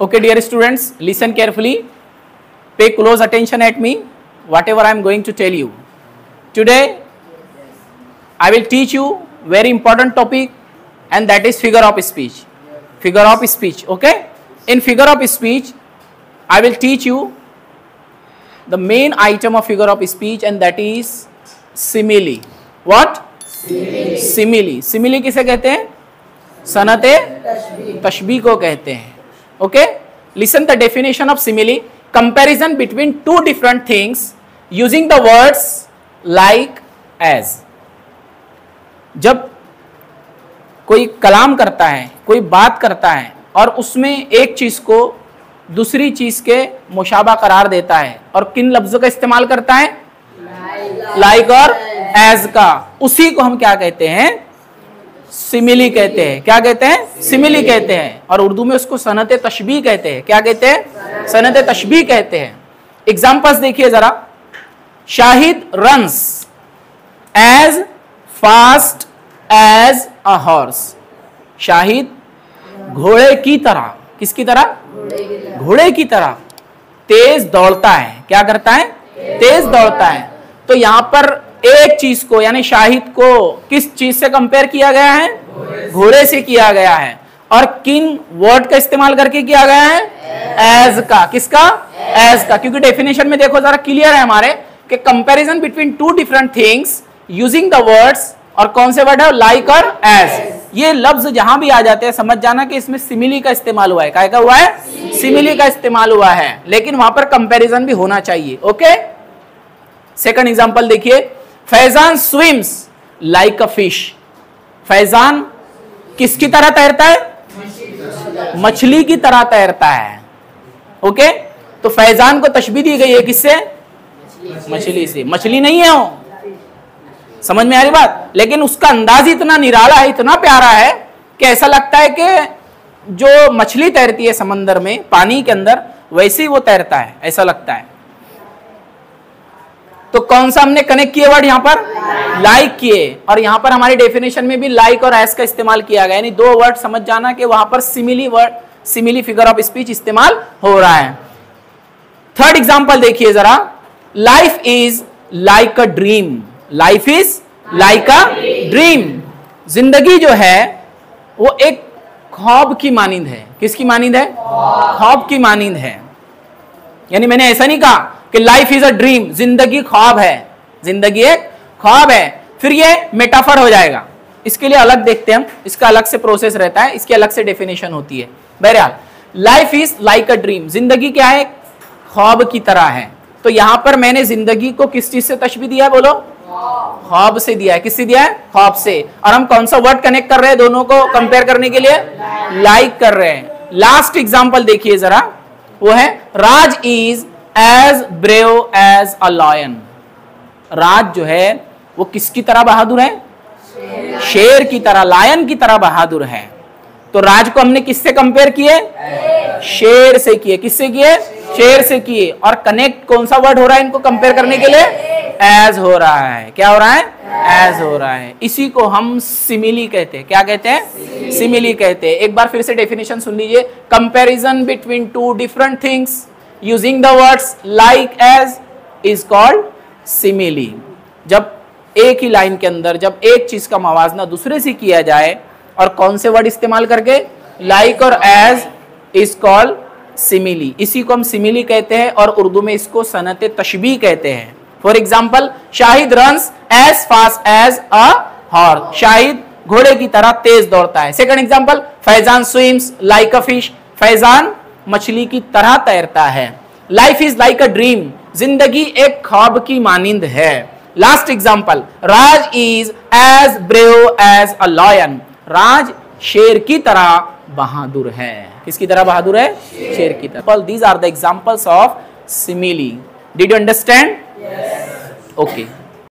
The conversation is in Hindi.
Okay, dear students, listen carefully. Pay close attention at me, whatever I am going to tell you. Today, I will teach you very important topic, and that is figure of speech. Figure of speech, okay? In figure of speech, I will teach you the main item of figure of speech, and that is simile. What? Simile. Simile किसे कहते हैं? सनते तशबीह को कहते हैं. Okay? Listen the definition of simile. Comparison between two different things using the words like, as. जब कोई कलाम करता है, कोई बात करता है और उसमें एक चीज को दूसरी चीज के मुशाबा करार देता है और किन लफ्जों का इस्तेमाल करता है? लाइक और एज का. उसी को हम क्या कहते हैं? सिमिली कहते हैं. क्या कहते हैं? सिमिली कहते हैं. और उर्दू में उसको सनते तशबीह कहते हैं. क्या कहते हैं? सनते तशबीह कहते हैं. एग्जांपल्स देखिए जरा. Shahid runs as fast as a horse. Shahid घोड़े की तरह, किसकी तरह? घोड़े की तरह तेज दौड़ता है. क्या करता है? तेज दौड़ता है. तो यहां पर एक चीज को यानी शाहिद को किस चीज से कंपेयर किया गया है? घोड़े से किया गया है. और किन वर्ड का इस्तेमाल करके किया गया है? एज का. किसका? एज का. क्योंकि डेफिनेशन में देखो जरा क्लियर है हमारे कि comparison between two different things using the words. और कौन से वर्ड है? लाइक और एज. ये लफ्ज जहां भी आ जाते हैं समझ जाना कि इसमें सिमिली का इस्तेमाल हुआ है. काय का हुआ है? सिमिली का इस्तेमाल हुआ है. लेकिन वहां पर कंपैरिजन भी होना चाहिए. ओके. सेकंड एग्जांपल देखिए. Faizan swims like a fish. Faizan किसकी तरह तैरता है? मछली की तरह तैरता है. ओके. तो फैजान को तशबीह दी गई है किससे? मछली से. मछली नहीं है वो. समझ में आ रही बात? लेकिन उसका अंदाज इतना निराला है, इतना प्यारा है कि ऐसा लगता है कि जो मछली तैरती है समंदर में, पानी के अंदर, वैसे ही वो तैरता है, ऐसा लगता है. तो कौन सा हमने कनेक्ट किए वर्ड यहां पर? लाइक किए. और यहां पर हमारी डेफिनेशन में भी लाइक और एज का इस्तेमाल किया गया. यानी दो वर्ड समझ जाना कि वहां पर simile word, simile figure of speech इस्तेमाल हो रहा है. थर्ड एग्जांपल देखिए जरा. Life is like a dream. Life is like a dream. जिंदगी जो है वो एक ख्वाब की मानिंद है. किसकी मानिंद है? ख्वाब की मानिंद है. यानी मैंने ऐसा नहीं कहा कि लाइफ इज अ ड्रीम, जिंदगी ख्वाब है. जिंदगी एक ख्वाब है. फिर ये मेटाफर हो जाएगा. इसके लिए अलग देखते हैं हम. इसका अलग से प्रोसेस रहता है, इसकी अलग से डेफिनेशन होती है. बहरहाल life is like a dream. जिंदगी क्या है? ख्वाब की तरह है. तो यहां पर मैंने जिंदगी को किस चीज से तशबीह दिया है? बोलो. ख्वाब से दिया है. किससे दिया है? ख्वाब से. और हम कौन सा वर्ड कनेक्ट कर रहे हैं दोनों को कंपेयर करने के लिए? लाइक कर रहे हैं. लास्ट एग्जांपल देखिए जरा. वो है Raj is as brave as a lion. Raj जो है वो किसकी तरह बहादुर है? शेर की तरह, लायन की तरह बहादुर है. तो राज को हमने किससे कंपेयर किए? शेर से किए. किससे किए? शेर से किए. और कनेक्ट कौन सा वर्ड हो रहा है इनको कंपेयर करने के लिए? एज हो रहा है. क्या हो रहा है? एज हो रहा है. इसी को हम सिमिली कहते हैं. क्या कहते हैं? सिमिली कहते हैं. एक बार फिर से डेफिनेशन सुन लीजिए. Comparison between two different things using the words like as is called simile. जब एक ही लाइन के अंदर जब एक चीज का मवाजना दूसरे से किया जाए और कौन से वर्ड इस्तेमाल करके? लाइक और एज इज कॉल्ड सिमिली. इसी को हम सिमिली कहते हैं और उर्दू में इसको सनते तशबीह कहते हैं. For example, Shahid runs as fast as a horse. Shahid घोड़े की तरह तेज दौड़ता है. Second example, Faizan swims like a fish. Faizan मछली की तरह तैरता है. Life is like a dream. जिंदगी एक ख्वाब की मानिंद है. Last example, Raj is as brave as a lion. Raj शेर की तरह बहादुर है. किसकी तरह बहादुर है? शेर की तरह. These are the examples of simile. Did you understand? Yes. Okay.